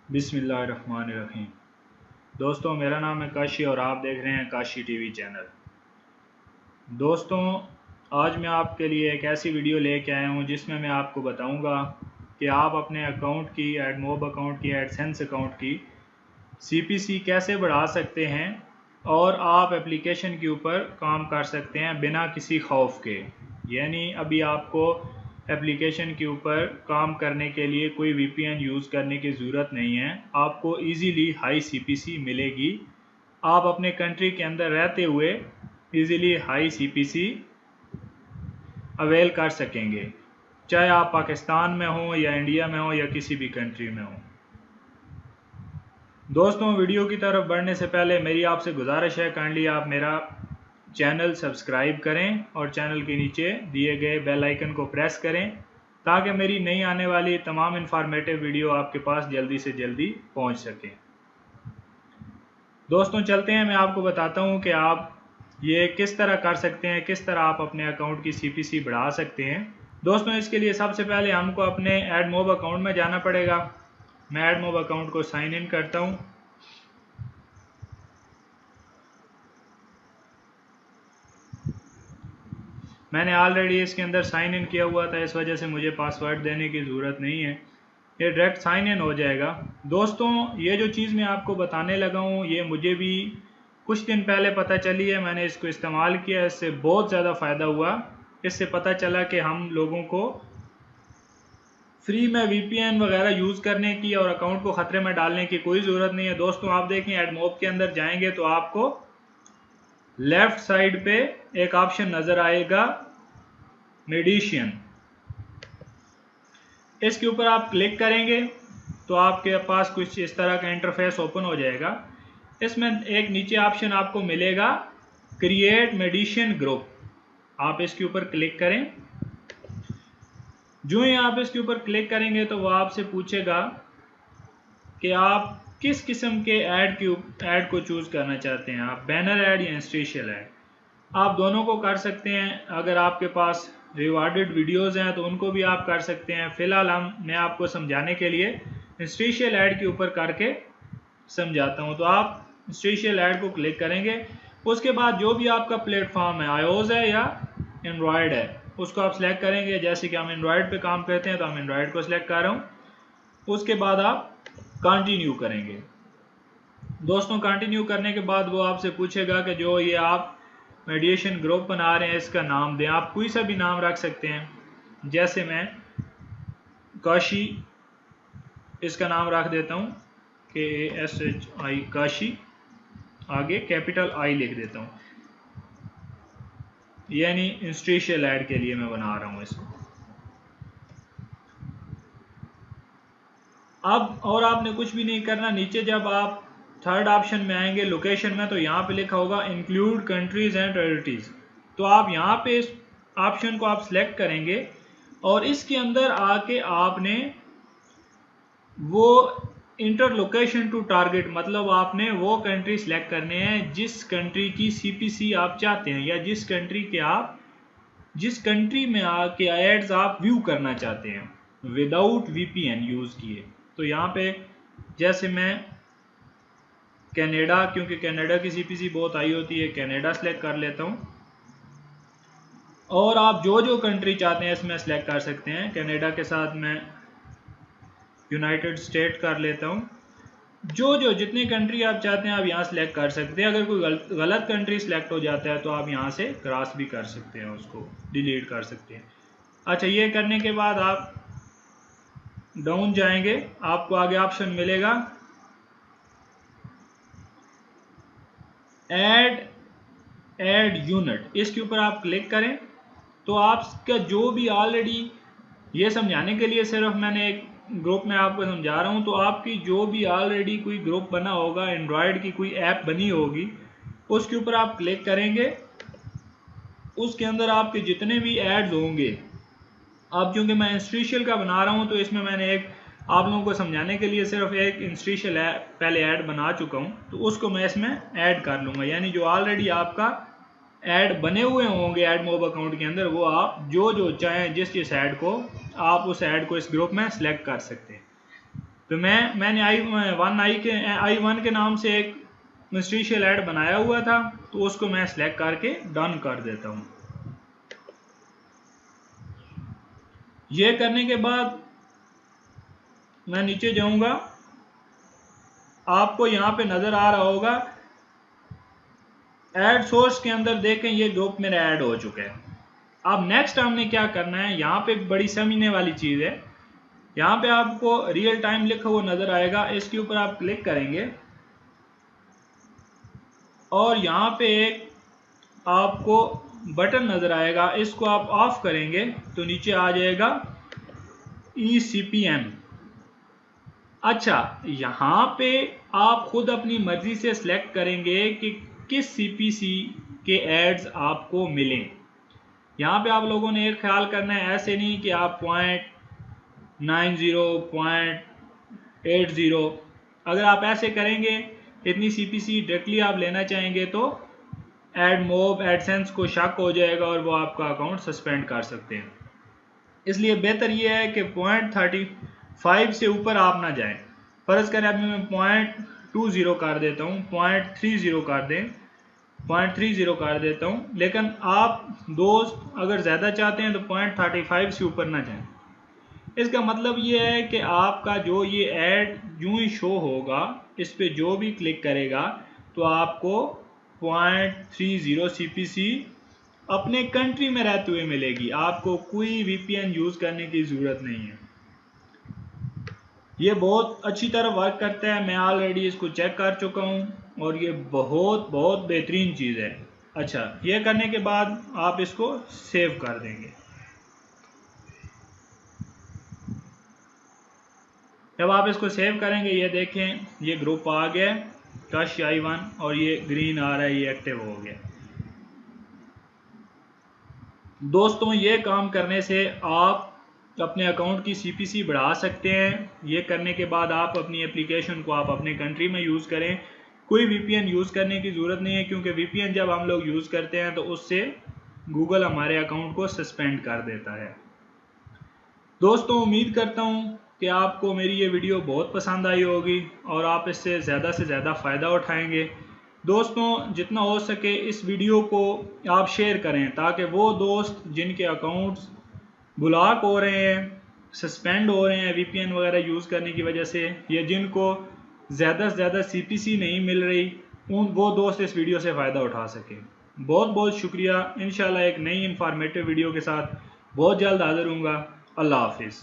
बिस्मिल्लाहिर्रहमानिर्रहीम। दोस्तों, मेरा नाम है काशी और आप देख रहे हैं काशी टीवी चैनल। दोस्तों, आज मैं आपके लिए एक ऐसी वीडियो लेके आया हूं जिसमें मैं आपको बताऊंगा कि आप अपने अकाउंट की, एडमोब अकाउंट की, एडसेंस अकाउंट की CPC कैसे बढ़ा सकते हैं और आप एप्लीकेशन के ऊपर काम कर सकते हैं बिना किसी खौफ के। यानी अभी आपको एप्लीकेशन के ऊपर काम करने के लिए कोई VPN यूज़ करने की ज़रूरत नहीं है। आपको इजीली हाई CPC मिलेगी। आप अपने कंट्री के अंदर रहते हुए इजीली हाई CPC अवेल कर सकेंगे, चाहे आप पाकिस्तान में हो या इंडिया में हो या किसी भी कंट्री में हो। दोस्तों, वीडियो की तरफ बढ़ने से पहले मेरी आपसे गुजारिश है, काइंडली आप मेरा चैनल सब्सक्राइब करें और चैनल के नीचे दिए गए बेल आइकन को प्रेस करें ताकि मेरी नई आने वाली तमाम इन्फॉर्मेटिव वीडियो आपके पास जल्दी से जल्दी पहुंच सके। दोस्तों, चलते हैं, मैं आपको बताता हूं कि आप ये किस तरह कर सकते हैं, किस तरह आप अपने अकाउंट की CPC बढ़ा सकते हैं। दोस्तों, इसके लिए सबसे पहले हमको अपने एडमोब अकाउंट में जाना पड़ेगा। मैं एडमोब अकाउंट को साइन इन करता हूं। मैंने ऑलरेडी इसके अंदर साइन इन किया हुआ था, इस वजह से मुझे पासवर्ड देने की ज़रूरत नहीं है, ये डायरेक्ट साइन इन हो जाएगा। दोस्तों, ये जो चीज़ मैं आपको बताने लगा हूँ ये मुझे भी कुछ दिन पहले पता चली है। मैंने इसको इस्तेमाल किया, इससे बहुत ज़्यादा फ़ायदा हुआ। इससे पता चला कि हम लोगों को फ्री में VPN वगैरह यूज़ करने की और अकाउंट को ख़तरे में डालने की कोई ज़रूरत नहीं है। दोस्तों, आप देखें, एडमोब के अंदर जाएंगे तो आपको लेफ़्ट साइड पे एक ऑप्शन नज़र आएगा, मेडिशियन। इसके ऊपर आप क्लिक करेंगे तो आपके पास कुछ इस तरह का इंटरफेस ओपन हो जाएगा। इसमें एक नीचे ऑप्शन आपको मिलेगा, क्रिएट मेडिशियन ग्रुप। आप इसके ऊपर क्लिक करें। जो ही आप इसके ऊपर क्लिक करेंगे तो वो आपसे पूछेगा कि आप किस किस्म के ऐड को चूज़ करना चाहते हैं, आप बैनर ऐड या इंस्टीशियल ऐड। आप दोनों को कर सकते हैं। अगर आपके पास रिवॉर्डेड वीडियोस हैं तो उनको भी आप कर सकते हैं। फ़िलहाल मैं आपको समझाने के लिए इंस्टीशियल ऐड के ऊपर करके समझाता हूं। तो आप इंस्टीशियल ऐड को क्लिक करेंगे। उसके बाद जो भी आपका प्लेटफॉर्म है, iOS है या एंड्रॉयड है, उसको आप सिलेक्ट करेंगे। जैसे कि हम एंड्रॉयड पे काम करते हैं तो हम एंड्रॉयड को सिलेक्ट कर रहा हूँ। उसके बाद आप कंटिन्यू करेंगे। दोस्तों, कंटिन्यू करने के बाद वो आपसे पूछेगा कि जो ये आप मेडिएशन ग्रुप बना रहे हैं इसका नाम दें। आप कोई सा भी नाम रख सकते हैं। जैसे मैं काशी इसका नाम रख देता हूँ, KASHI काशी, आगे कैपिटल I लिख देता हूँ, यानी इंस्टीशियल ऐड के लिए मैं बना रहा हूँ इसको। अब और आपने कुछ भी नहीं करना। नीचे जब आप थर्ड ऑप्शन में आएंगे लोकेशन में, तो यहाँ पे लिखा होगा इंक्लूड कंट्रीज एंड टेरिटरीज। तो आप यहाँ पे इस ऑप्शन को आप सिलेक्ट करेंगे और इसके अंदर आके आपने वो इंटर लोकेशन टू टारगेट, मतलब आपने वो कंट्री सिलेक्ट करने हैं जिस कंट्री की CPC आप चाहते हैं या जिस कंट्री में आके एड्स आप व्यू करना चाहते हैं विदाउट VPN यूज़ किए। तो यहाँ पे जैसे मैं कनाडा, क्योंकि कनाडा की CPC बहुत हाई होती है, कनाडा सेलेक्ट कर लेता हूँ। और आप जो जो कंट्री चाहते हैं इसमें सेलेक्ट कर सकते हैं। कनाडा के साथ मैं यूनाइटेड स्टेट कर लेता हूँ। जो जितनी कंट्री आप चाहते हैं आप यहाँ सेलेक्ट कर सकते हैं। अगर कोई गलत कंट्री सेलेक्ट हो जाता है तो आप यहाँ से क्रॉस भी कर सकते हैं, उसको डिलीट कर सकते हैं। अच्छा, ये करने के बाद आप डाउन जाएंगे, आपको आगे ऑप्शन मिलेगा ऐड यूनिट। इसके ऊपर आप क्लिक करें तो आपका जो भी ऑलरेडी, ये समझाने के लिए सिर्फ मैंने एक ग्रुप में आपको समझा रहा हूँ, तो आपकी जो भी ऑलरेडी कोई ग्रुप बना होगा, एंड्रॉयड की कोई ऐप बनी होगी, उसके ऊपर आप क्लिक करेंगे। उसके अंदर आपके जितने भी ऐड्स होंगे, अब चूंकि मैं इंस्टीशियल का बना रहा हूँ तो इसमें मैंने एक आप लोगों को समझाने के लिए सिर्फ एक इंस्टीशियल पहले ऐड बना चुका हूँ, तो उसको मैं इसमें ऐड कर लूँगा। यानी जो ऑलरेडी आपका ऐड बने हुए होंगे एडमोब अकाउंट के अंदर, वो आप जो चाहें जिस ऐड को, आप उस ऐड को इस ग्रुप में सेलेक्ट कर सकते हैं। तो मैंने I1 के नाम से एक इंस्टीशियल ऐड बनाया हुआ था, तो उसको मैं सिलेक्ट करके डन कर देता हूँ। ये करने के बाद मैं नीचे जाऊंगा, आपको यहाँ पे नजर आ रहा होगा ऐड सोर्स के अंदर देखें ये ग्रुप मेरा ऐड हो चुका है। अब नेक्स्ट हमने क्या करना है, यहाँ पे एक बड़ी समझने वाली चीज है, यहाँ पे आपको रियल टाइम लिखा हुआ नजर आएगा, इसके ऊपर आप क्लिक करेंगे और यहाँ पे एक आपको बटन नजर आएगा, इसको आप ऑफ करेंगे तो नीचे आ जाएगा ECPM। अच्छा, यहाँ पे आप खुद अपनी मर्जी से सिलेक्ट करेंगे कि किस CPC के एड्स आपको मिलें। यहाँ पे आप लोगों ने एक ख्याल करना है, ऐसे नहीं कि आप 0.90 0.80, अगर आप ऐसे करेंगे इतनी CPC डायरेक्टली आप लेना चाहेंगे तो एडमोब एडसेंस को शक हो जाएगा और वो आपका अकाउंट सस्पेंड कर सकते हैं। इसलिए बेहतर ये है कि 0.35 से ऊपर आप ना जाएं। फर्ज करें अभी मैं 0.20 कर देता हूँ, 0.30 कर दें, 0.30 कर देता हूँ, लेकिन आप दोस्त अगर ज़्यादा चाहते हैं तो 0.35 से ऊपर ना जाएं। इसका मतलब ये है कि आपका जो ये ऐड यूं ही शो होगा, इस पे जो भी क्लिक करेगा तो आपको 0.30 CPC अपने कंट्री में रहते हुए मिलेगी, आपको कोई VPN यूज़ करने की ज़रूरत नहीं है। ये बहुत अच्छी तरह वर्क करता है, मैं ऑलरेडी इसको चेक कर चुका हूँ और ये बहुत बेहतरीन चीज़ है। अच्छा, ये करने के बाद आप इसको सेव कर देंगे। जब आप इसको सेव करेंगे ये देखें ये ग्रुप आ गया कश I1 और ये ग्रीन आ रहा है, ये एक्टिव हो गया। दोस्तों, ये काम करने से आप अपने अकाउंट की CPC बढ़ा सकते हैं। ये करने के बाद आप अपनी एप्लीकेशन को आप अपने कंट्री में यूज़ करें, कोई VPN यूज़ करने की ज़रूरत नहीं है, क्योंकि VPN जब हम लोग यूज़ करते हैं तो उससे गूगल हमारे अकाउंट को सस्पेंड कर देता है। दोस्तों, उम्मीद करता हूँ कि आपको मेरी ये वीडियो बहुत पसंद आई होगी और आप इससे ज़्यादा फ़ायदा उठाएंगे। दोस्तों, जितना हो सके इस वीडियो को आप शेयर करें ताकि वो दोस्त जिनके अकाउंट्स ब्लॉक हो रहे हैं, सस्पेंड हो रहे हैं VPN वगैरह यूज़ करने की वजह से, या जिनको ज़्यादा से ज़्यादा CPC नहीं मिल रही, वो दोस्त इस वीडियो से फ़ायदा उठा सकें। बहुत शुक्रिया। इंशाल्लाह एक नई इंफॉर्मेटिव वीडियो के साथ बहुत जल्द हाजिर होऊंगा। अल्लाह हाफिज़।